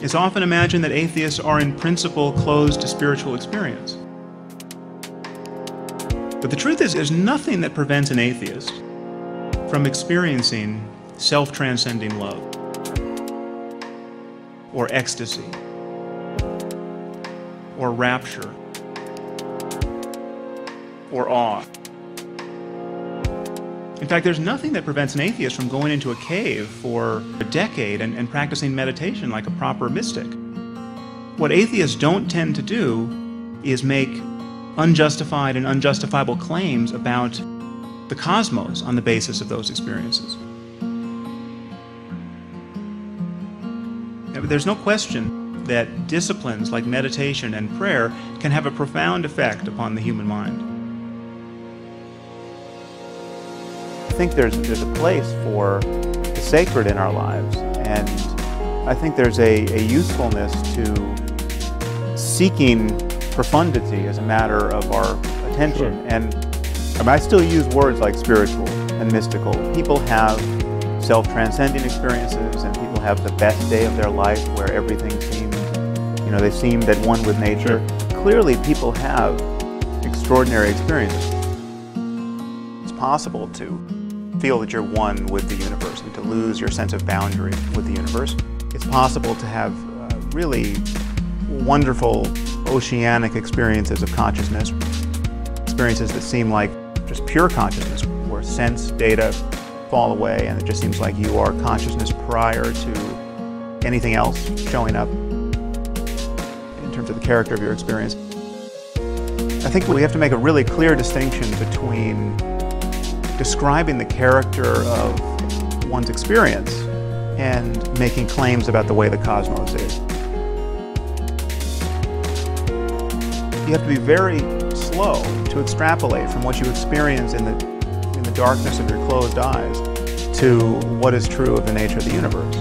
It's often imagined that atheists are in principle closed to spiritual experience. But the truth is, there's nothing that prevents an atheist from experiencing self-transcending love, or ecstasy, or rapture, or awe. In fact, there's nothing that prevents an atheist from going into a cave for a decade and practicing meditation like a proper mystic. What atheists don't tend to do is make unjustified and unjustifiable claims about the cosmos on the basis of those experiences. There's no question that disciplines like meditation and prayer can have a profound effect upon the human mind. I think there's a place for the sacred in our lives, and I think there's a usefulness to seeking profundity as a matter of our attention. Sure. And I still use words like spiritual and mystical. People have self-transcending experiences, and people have the best day of their life where everything seems, they seemed at one with nature. Sure. Clearly, people have extraordinary experiences. It's possible to feel that you're one with the universe and to lose your sense of boundary with the universe. It's possible to have really wonderful oceanic experiences of consciousness, experiences that seem like just pure consciousness, where sense data fall away and it just seems like you are consciousness prior to anything else showing up in terms of the character of your experience. I think we have to make a really clear distinction between describing the character of one's experience and making claims about the way the cosmos is. You have to be very slow to extrapolate from what you experience in the darkness of your closed eyes to what is true of the nature of the universe.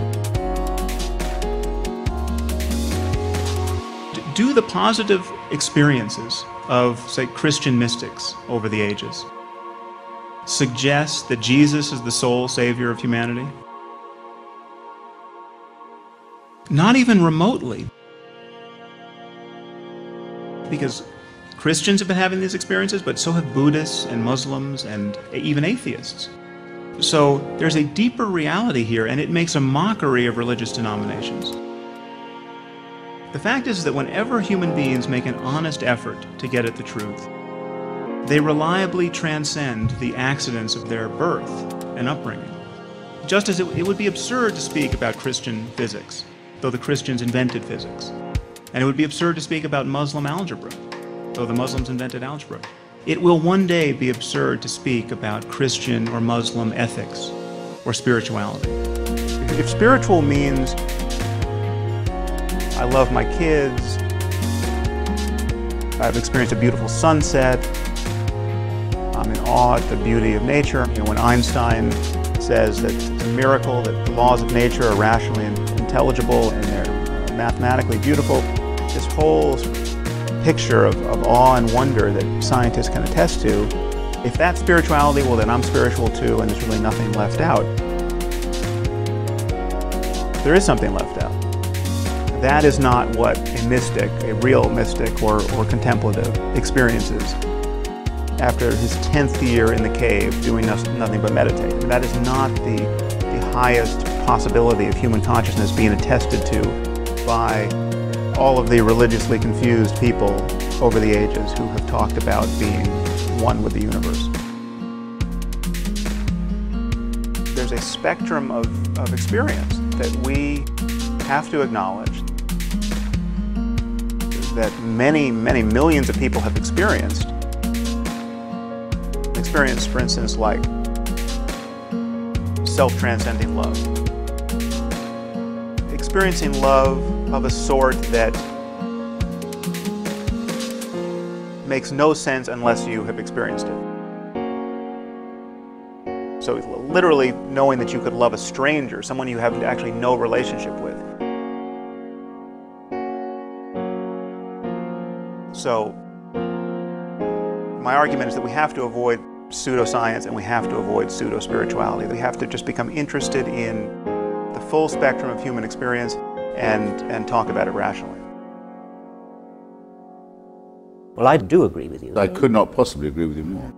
Do the positive experiences of, say, Christian mystics over the ages suggest that Jesus is the sole savior of humanity? Not even remotely. Because Christians have been having these experiences, but so have Buddhists and Muslims and even atheists. So there's a deeper reality here, and it makes a mockery of religious denominations. The fact is that whenever human beings make an honest effort to get at the truth, they reliably transcend the accidents of their birth and upbringing. Just as it would be absurd to speak about Christian physics, though the Christians invented physics. And it would be absurd to speak about Muslim algebra, though the Muslims invented algebra. It will one day be absurd to speak about Christian or Muslim ethics or spirituality. If spiritual means I love my kids, I've experienced a beautiful sunset, I'm in awe at the beauty of nature. When Einstein says that it's a miracle that the laws of nature are rationally intelligible and they're mathematically beautiful, this whole picture of awe and wonder that scientists can attest to, if that's spirituality, well then I'm spiritual too, and there's really nothing left out. There is something left out. That is not what a mystic, a real mystic or contemplative experiences after his 10th year in the cave doing nothing but meditate. And that is not the highest possibility of human consciousness being attested to by all of the religiously confused people over the ages who have talked about being one with the universe. There's a spectrum of experience that we have to acknowledge that many, many millions of people have experienced. Experience, for instance, like self-transcending love. Experiencing love of a sort that makes no sense unless you have experienced it. So literally knowing that you could love a stranger, someone you have actually no relationship with. So my argument is that we have to avoid pseudoscience and we have to avoid pseudo-spirituality. We have to just become interested in the full spectrum of human experience and talk about it rationally. Well, I do agree with you. I could not possibly agree with you more.